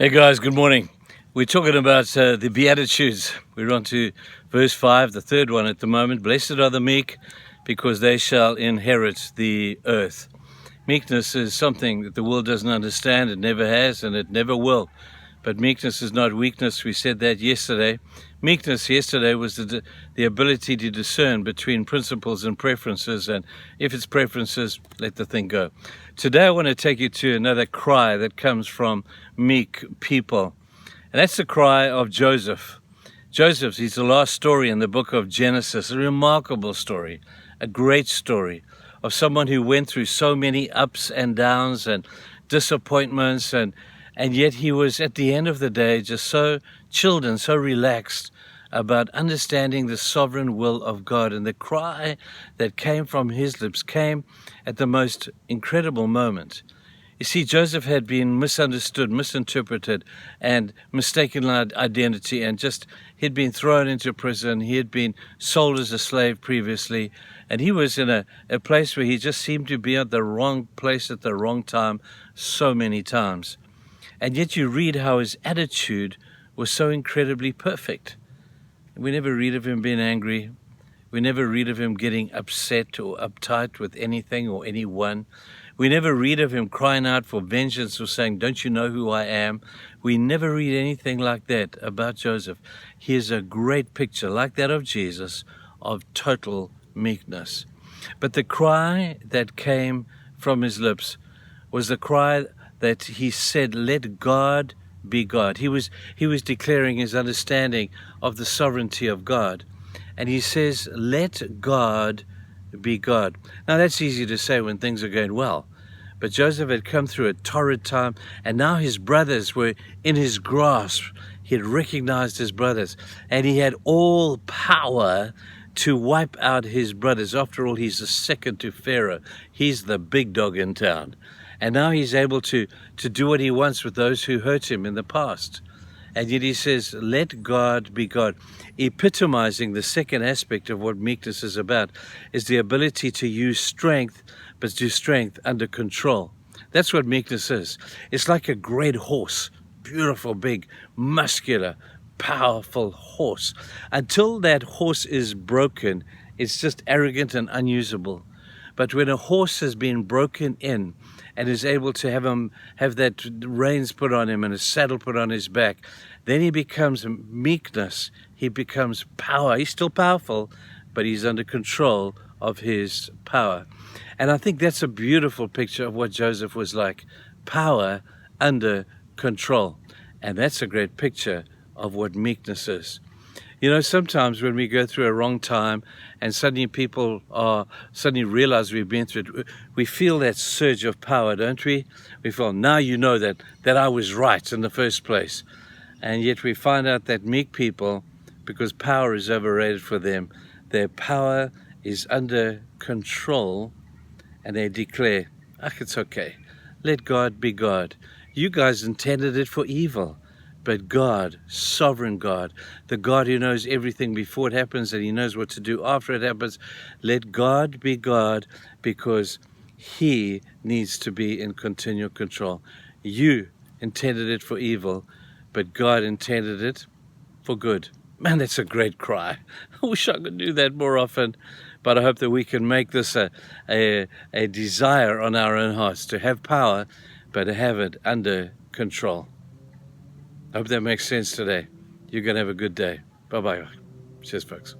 Hey guys, good morning. We're talking about the Beatitudes. We're on to verse 5, the third one at the moment. Blessed are the meek, because they shall inherit the earth. Meekness is something that the world doesn't understand. It never has, and it never will. But meekness is not weakness. We said that yesterday. Meekness yesterday was the ability to discern between principles and preferences, and if it's preferences, let the thing go. Today I want to take you to another cry that comes from meek people, and that's the cry of Joseph. Joseph, he's the last story in the book of Genesis, a remarkable story, a great story of someone who went through so many ups and downs and disappointments, and yet he was, at the end of the day, just so chilled and so relaxed about understanding the sovereign will of God. And the cry that came from his lips came at the most incredible moment. You see, Joseph had been misunderstood, misinterpreted, and mistaken identity, and he'd been thrown into prison. He had been sold as a slave previously, and he was in a place where he just seemed to be at the wrong place at the wrong time so many times. And yet you read how his attitude was so incredibly perfect. We never read of him being angry. We never read of him getting upset or uptight with anything or anyone. We never read of him crying out for vengeance or saying, "Don't you know who I am?" We never read anything like that about Joseph. He is a great picture, like that of Jesus, of total meekness. But the cry that came from his lips was the cry that he said, "Let God be God." He was declaring his understanding of the sovereignty of God. And he says, "Let God be God." Now that's easy to say when things are going well. But Joseph had come through a torrid time, and now his brothers were in his grasp. He had recognized his brothers, and he had all power to wipe out his brothers. After all, he's the second to Pharaoh. He's the big dog in town. And now he's able to do what he wants with those who hurt him in the past. And yet he says, "Let God be God." Epitomizing the second aspect of what meekness is about is the ability to use strength, but do strength under control. That's what meekness is. It's like a great horse, beautiful, big, muscular, powerful horse. Until that horse is broken, it's just arrogant and unusable. But when a horse has been broken in and is able to have that reins put on him and a saddle put on his back, then he becomes meekness. He becomes power. He's still powerful, but he's under control of his power. And I think that's a beautiful picture of what Joseph was like. Power under control. And that's a great picture of what meekness is. You know, sometimes when we go through a wrong time and suddenly people suddenly realize we've been through it, we feel that surge of power, don't we? We feel, now you know that I was right in the first place. And yet we find out that meek people, because power is overrated for them, their power is under control, and they declare, it's okay. Let God be God. You guys intended it for evil. But God, sovereign God, the God who knows everything before it happens and he knows what to do after it happens, let God be God, because he needs to be in continual control. You intended it for evil, but God intended it for good. Man, that's a great cry. I wish I could do that more often, but I hope that we can make this a desire on our own hearts to have power, but to have it under control. I hope that makes sense today. You're going to have a good day. Bye-bye. Cheers, folks.